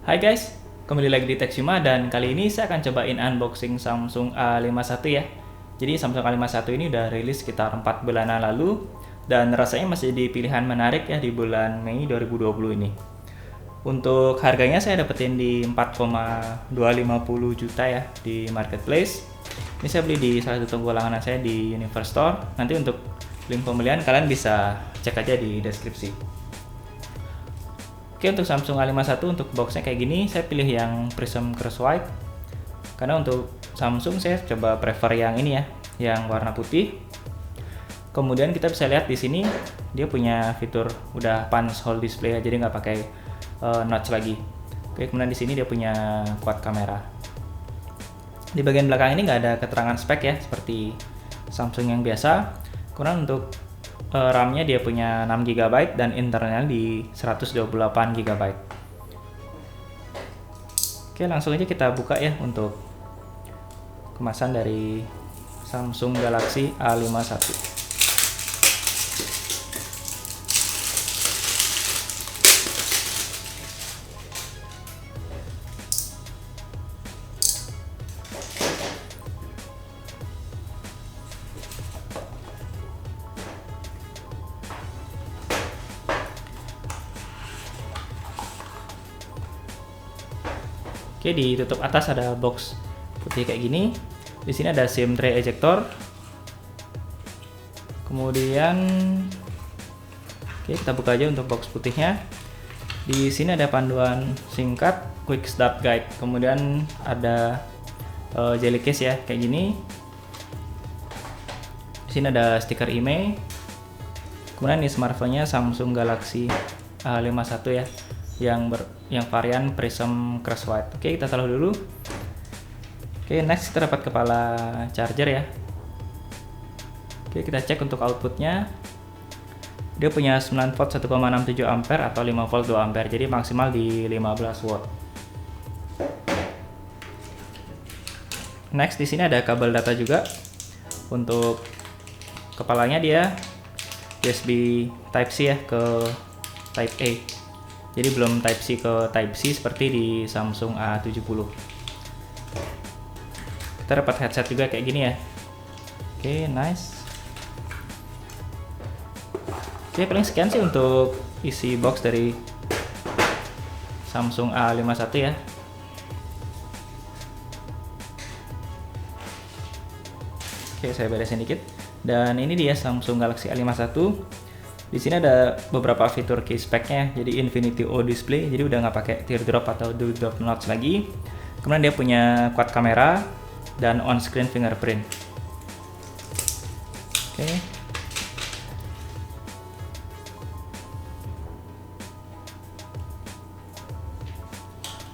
Hai guys, kembali lagi di Texuma dan kali ini saya akan cobain unboxing Samsung A51 ya. Jadi Samsung A51 ini udah rilis sekitar 4 bulanan lalu dan rasanya masih di pilihan menarik ya di bulan Mei 2020 ini. Untuk harganya saya dapetin di 4,250 juta ya di marketplace. Ini saya beli di salah satu toko langganan saya di Universe Store. Nanti untuk link pembelian kalian bisa cek aja di deskripsi. Oke, untuk Samsung A51 untuk boxnya kayak gini, saya pilih yang Prism Cross White. Karena untuk Samsung saya coba prefer yang ini ya, yang warna putih. Kemudian kita bisa lihat di sini dia punya fitur udah punch hole display ya, jadi nggak pakai notch lagi. Oke, kemudian di sini dia punya quad kamera. Di bagian belakang ini nggak ada keterangan spek ya, seperti Samsung yang biasa. Kemudian untuk RAM-nya dia punya 6 GB dan internalnya di 128 GB. Oke, langsung aja kita buka ya untuk kemasan dari Samsung Galaxy A51. Oke, di tutup atas ada box putih kayak gini. Di sini ada SIM tray ejector. Kemudian, oke, kita buka aja untuk box putihnya. Di sini ada panduan singkat, quick start guide. Kemudian ada jelly case ya, kayak gini. Di sini ada stiker IMEI. Kemudian di smartphone-nya Samsung Galaxy A51 ya, yang varian Prism Cross White. Oke, kita taruh dulu. Oke, next kita dapat kepala charger ya. Oke, kita cek untuk outputnya. Dia punya 9 volt 1,67 ampere atau 5 volt 2 ampere, jadi maksimal di 15 watt. Next di sini ada kabel data juga. Untuk kepalanya dia USB Type C ya ke Type A. Jadi belum Type C ke Type C seperti di Samsung A70. Kita dapat headset juga kayak gini ya. Oke, nice. Oke, paling sekian sih untuk isi box dari Samsung A51 ya. Oke, saya beresin dikit. Dan ini dia Samsung Galaxy A51. Di sini ada beberapa fitur key spec-nya, jadi Infinity O display, jadi udah nggak pakai teardrop atau dewdrop notch lagi. Kemudian dia punya quad kamera dan on-screen fingerprint. Oke.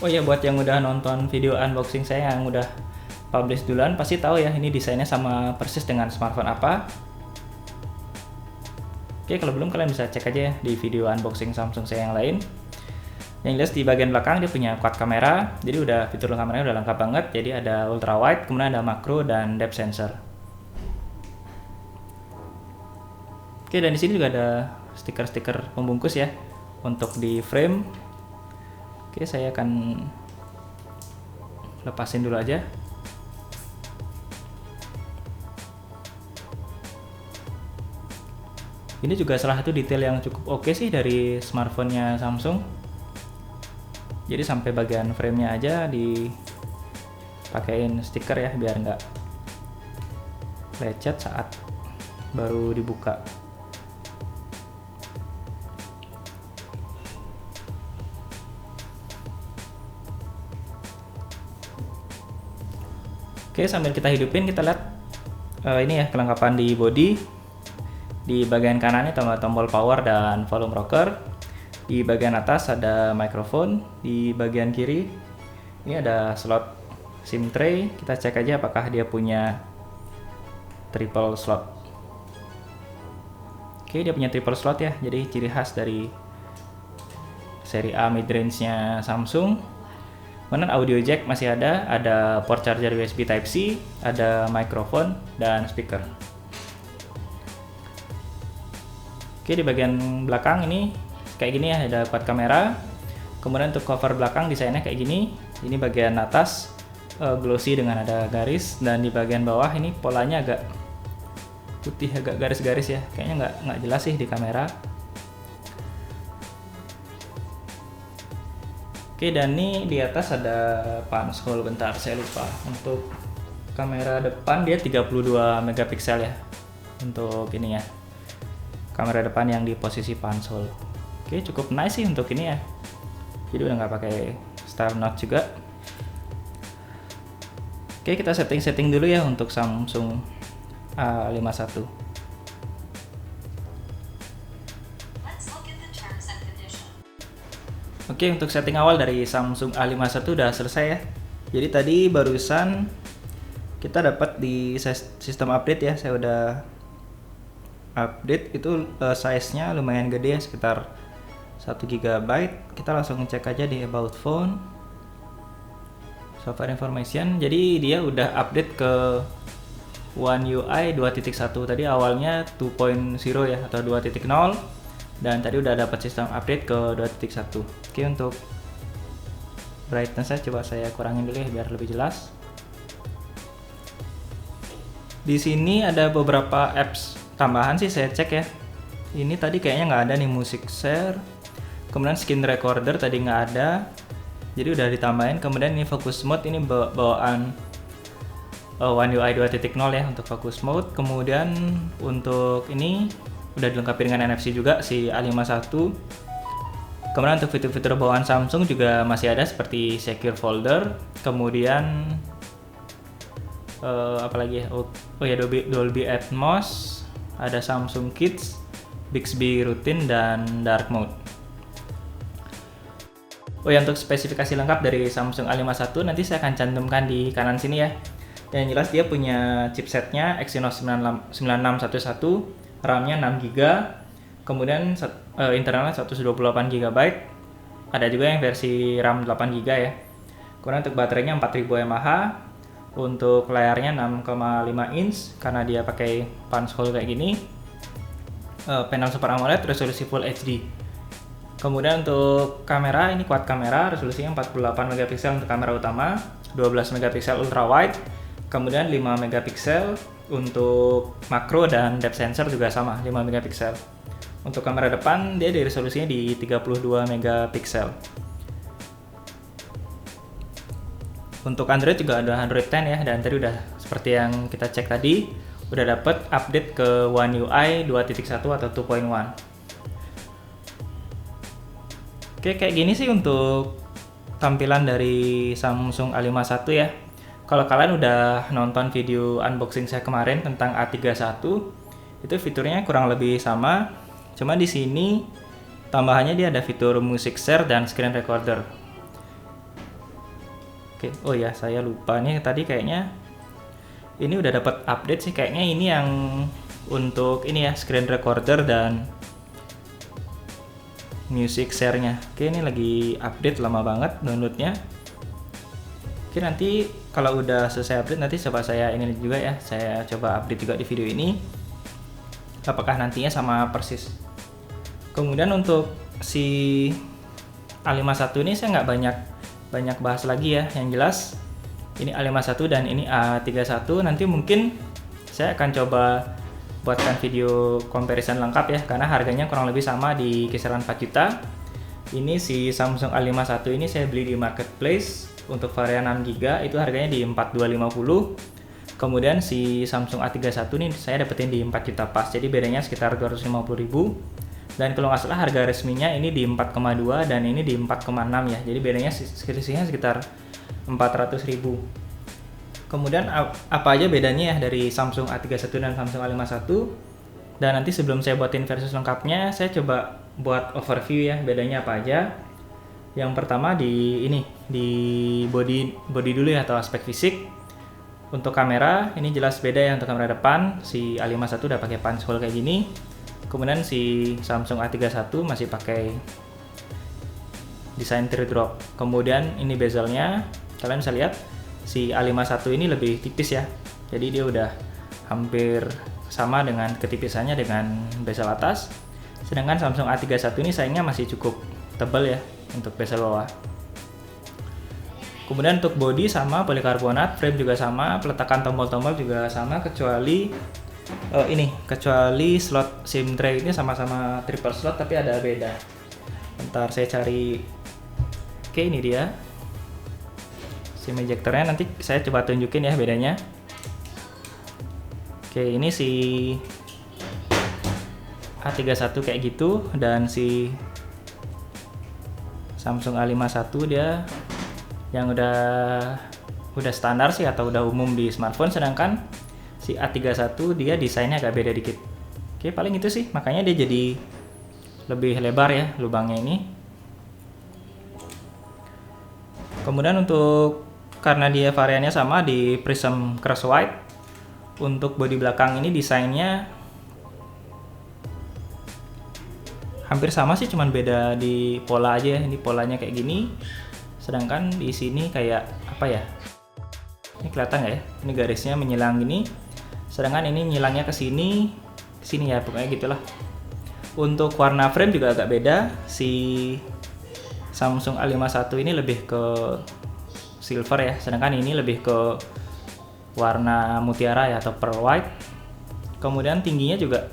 Oh ya, buat yang udah nonton video unboxing saya yang udah publish duluan, pasti tahu ya ini desainnya sama persis dengan smartphone apa. Oke, kalau belum kalian bisa cek aja ya di video unboxing Samsung saya yang lain. Yang jelas di bagian belakang dia punya quad kamera, jadi udah fitur kameranya udah lengkap banget. Jadi ada ultra wide, kemudian ada makro dan depth sensor. Oke, dan di sini juga ada stiker-stiker pembungkus ya untuk di frame. Oke, saya akan lepasin dulu aja. Ini juga salah satu detail yang cukup oke sih dari smartphone-nya Samsung. Jadi sampai bagian frame-nya aja dipakein stiker ya biar nggak lecet saat baru dibuka. Oke, sambil kita hidupin kita lihat ini ya kelengkapan di body. Di bagian kanannya tombol power dan volume rocker. Di bagian atas ada mikrofon. Di bagian kiri ini ada slot SIM tray. Kita cek aja apakah dia punya triple slot. Oke, dia punya triple slot ya. Jadi ciri khas dari seri A midrange-nya Samsung. Kemudian audio jack masih ada port charger USB Type C, ada mikrofon dan speaker. Oke, di bagian belakang ini kayak gini ya, ada quad kamera. Kemudian untuk cover belakang desainnya kayak gini. Ini bagian atas glossy dengan ada garis, dan di bagian bawah ini polanya agak putih, agak garis-garis ya. Kayaknya nggak jelas sih di kamera. Oke, dan ini di atas ada punch hole. Bentar, saya lupa. Untuk kamera depan dia 32 megapiksel ya. Untuk ini ya, kamera depan yang di posisi punch hole. Oke, cukup nice sih untuk ini ya. Jadi udah nggak pakai style knot juga. Oke, kita setting dulu ya untuk Samsung A51. Oke, untuk setting awal dari Samsung A51 udah selesai ya. Jadi tadi barusan kita dapat di sistem update ya, saya udah update itu size-nya lumayan gede ya, sekitar 1 GB. Kita langsung cek aja di about phone, software information. Jadi dia udah update ke One UI 2.1. Tadi awalnya 2.0 ya atau 2.0, dan tadi udah dapat sistem update ke 2.1. Oke, untuk brightness-nya coba saya kurangin dulu ya biar lebih jelas. Di sini ada beberapa apps tambahan sih, saya cek ya. Ini tadi kayaknya nggak ada nih, music share. Kemudian screen recorder tadi nggak ada, jadi udah ditambahin. Kemudian ini focus mode, ini bawaan One UI 2.0 ya untuk focus mode. Kemudian untuk ini udah dilengkapi dengan NFC juga si A51. Kemudian untuk fitur-fitur bawaan Samsung juga masih ada seperti secure folder. Kemudian apalagi ya? Oh ya, Dolby Atmos, ada Samsung Kids, Bixby Routine, dan Dark Mode. Oh ya, untuk spesifikasi lengkap dari Samsung A51 nanti saya akan cantumkan di kanan sini ya. Yang jelas dia punya chipsetnya Exynos 9611, RAM-nya 6GB, kemudian internalnya 128 GB. Ada juga yang versi RAM 8GB ya. Kemudian untuk baterainya 4000 mAh. Untuk layarnya 6,5 inch karena dia pakai punch hole kayak gini. Panel Super AMOLED, resolusi Full HD. Kemudian untuk kamera, ini quad kamera, resolusinya 48 megapiksel untuk kamera utama, 12 megapiksel ultra wide, kemudian 5 megapiksel untuk makro, dan depth sensor juga sama 5 megapiksel. Untuk kamera depan dia di resolusinya di 32 megapiksel. Untuk Android juga ada Android 10 ya, dan tadi udah seperti yang kita cek tadi, udah dapat update ke One UI 2.1 atau 2.1. Oke, kayak gini sih untuk tampilan dari Samsung A51 ya. Kalau kalian udah nonton video unboxing saya kemarin tentang A31, itu fiturnya kurang lebih sama. Cuma di sini tambahannya dia ada fitur music share dan screen recorder. Oke, oh ya, saya lupa nih tadi kayaknya ini udah dapat update sih, kayaknya ini yang untuk ini ya, screen recorder dan music share-nya. Oke, ini lagi update, lama banget downloadnya. Oke, nanti kalau udah selesai update nanti coba saya ini juga ya, saya coba update juga di video ini apakah nantinya sama persis. Kemudian untuk si A51 ini saya nggak banyak bahas lagi ya. Yang jelas ini A51 dan ini A31. Nanti mungkin saya akan coba buatkan video comparison lengkap ya, karena harganya kurang lebih sama di kisaran 4 juta. Ini si Samsung A51 ini saya beli di marketplace. Untuk varian 6GB itu harganya di 4250. Kemudian si Samsung A31 ini saya dapetin di 4 juta pas, jadi bedanya sekitar 250.000. Dan kalau nggak salah harga resminya ini di 4,2 dan ini di 4,6 ya, jadi bedanya selisihnya sekitar 400.000. Kemudian apa aja bedanya ya dari Samsung A31 dan Samsung A51? Dan nanti sebelum saya buatin versus lengkapnya, saya coba buat overview ya bedanya apa aja. Yang pertama di ini, di body dulu ya, atau aspek fisik. Untuk kamera ini jelas beda ya. Untuk kamera depan si A51 udah pakai punch hole kayak gini. Kemudian si Samsung A31 masih pakai desain teardrop. Kemudian ini bezelnya, kalian bisa lihat si A51 ini lebih tipis ya. Jadi dia udah hampir sama dengan ketipisannya dengan bezel atas. Sedangkan Samsung A31 ini sayangnya masih cukup tebal ya untuk bezel bawah. Kemudian untuk body sama polikarbonat, frame juga sama, peletakan tombol-tombol juga sama, kecuali kecuali slot SIM tray ini sama-sama triple slot tapi ada beda. Bentar saya cari. Oke, ini dia SIM ejectornya, nanti saya coba tunjukin ya bedanya. Oke, ini si A31 kayak gitu, dan si Samsung A51 dia yang udah standar sih atau udah umum di smartphone, sedangkan si A31 dia desainnya agak beda dikit. Oke, paling itu sih, makanya dia jadi lebih lebar ya lubangnya ini. Kemudian untuk karena dia variannya sama di prism cross white, untuk bodi belakang ini desainnya hampir sama sih, cuman beda di pola aja ya. Ini polanya kayak gini, sedangkan di sini kayak apa ya, ini kelihatan nggak ya, ini garisnya menyilang gini, sedangkan ini nyilangnya ke sini ya, pokoknya gitulah. Untuk warna frame juga agak beda, si Samsung A51 ini lebih ke silver ya, sedangkan ini lebih ke warna mutiara ya atau pearl white. Kemudian tingginya juga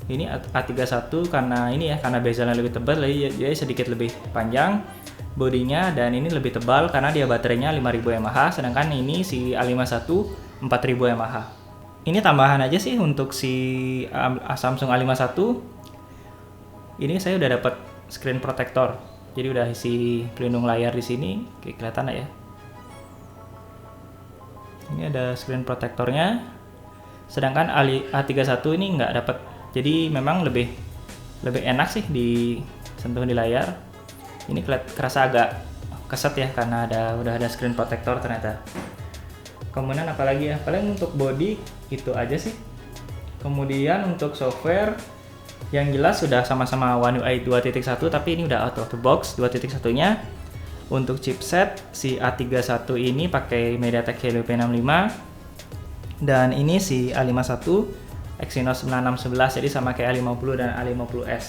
ini A31 karena ini ya, karena bezelnya lebih tebal jadi sedikit lebih panjang bodinya, dan ini lebih tebal karena dia baterainya 5000 mAh, sedangkan ini si A51 4000 mAh. Ini tambahan aja sih untuk si Samsung A51. Ini saya udah dapat screen protector, jadi udah isi pelindung layar di sini, kayak kelihatan ya. Ini ada screen protectornya, sedangkan A31 ini nggak dapat. Jadi memang lebih enak sih disentuh di layar. Ini kerasa agak keset ya karena udah ada screen protector ternyata. Kemudian apalagi ya, paling untuk body itu aja sih. Kemudian untuk software yang jelas sudah sama-sama One UI 2.1, tapi ini udah out of the box 2.1-nya. Untuk chipset si A31 ini pakai MediaTek Helio P65, dan ini si A51 Exynos 9611, jadi sama kayak A50 dan A50s.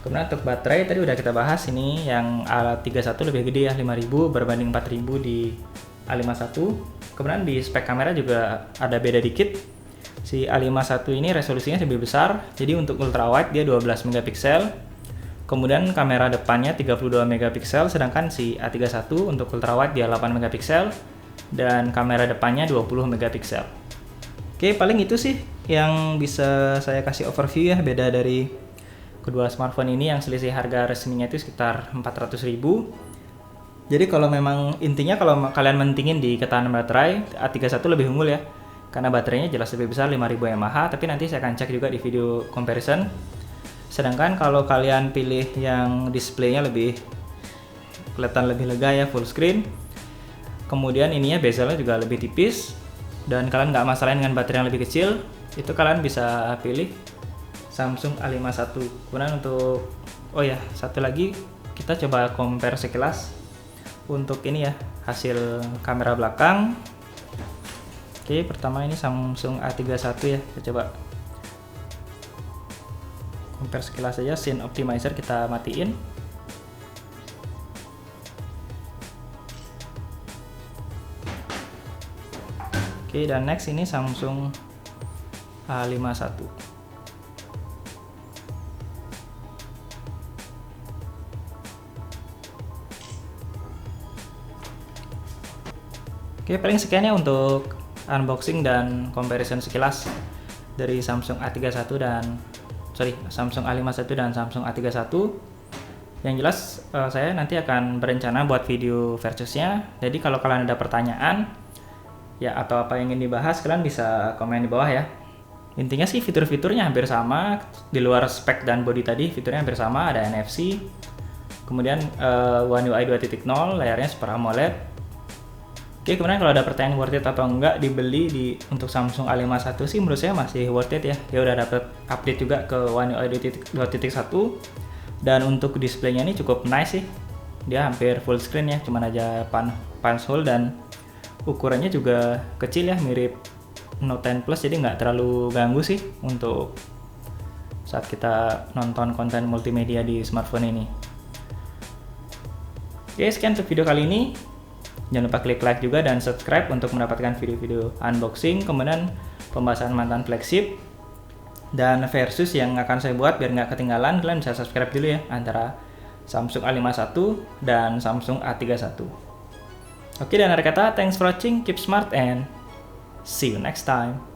Kemudian untuk baterai tadi udah kita bahas, ini yang A31 lebih gede ya, 5000 berbanding 4000 di A51. Kemudian di spek kamera juga ada beda dikit. Si A51 ini resolusinya lebih besar, jadi untuk ultrawide dia 12 megapiksel. Kemudian kamera depannya 32 megapiksel, sedangkan si A31 untuk ultrawide dia 8 megapiksel dan kamera depannya 20 megapiksel. Oke, paling itu sih yang bisa saya kasih overview ya, beda dari kedua smartphone ini, yang selisih harga resminya itu sekitar 400.000. Jadi kalau memang intinya kalau kalian mentingin di ketahanan baterai, A31 lebih unggul ya, karena baterainya jelas lebih besar 5000 mAh, tapi nanti saya akan cek juga di video comparison. Sedangkan kalau kalian pilih yang displaynya lebih kelihatan lebih lega ya, full screen, kemudian ininya bezelnya juga lebih tipis, dan kalian nggak masalahin dengan baterai yang lebih kecil, itu kalian bisa pilih Samsung A51. Kemudian untuk satu lagi, kita coba compare sekilas untuk ini ya, hasil kamera belakang. Oke, pertama ini Samsung A31 ya, kita coba compare sekilas saja. Scene optimizer kita matiin. Oke, dan next ini Samsung A51. Oke, paling sekian ya untuk unboxing dan comparison sekilas dari Samsung A51 Samsung A51 dan Samsung A31. Yang jelas saya nanti akan berencana buat video versusnya. Jadi kalau kalian ada pertanyaan ya atau apa yang ingin dibahas, kalian bisa komen di bawah ya. Intinya sih fitur-fiturnya hampir sama, di luar spek dan body tadi fiturnya hampir sama, ada NFC. Kemudian One UI 2.0, layarnya Super AMOLED. Oke, kemudian kalau ada pertanyaan worth it atau enggak dibeli untuk Samsung A51 sih, menurut saya masih worth it ya. Dia udah dapat update juga ke One UI 2.1, dan untuk displaynya ini cukup nice sih. Dia hampir full screen ya, cuman aja punch hole, dan ukurannya juga kecil ya, mirip Note 10 Plus, jadi nggak terlalu ganggu sih untuk saat kita nonton konten multimedia di smartphone ini. Oke, sekian untuk video kali ini. Jangan lupa klik like juga dan subscribe untuk mendapatkan video-video unboxing, kemudian pembahasan mantan flagship, dan versus yang akan saya buat biar nggak ketinggalan. Kalian bisa subscribe dulu ya, antara Samsung A51 dan Samsung A31. Oke, dan akhir kata, thanks for watching, keep smart, and see you next time.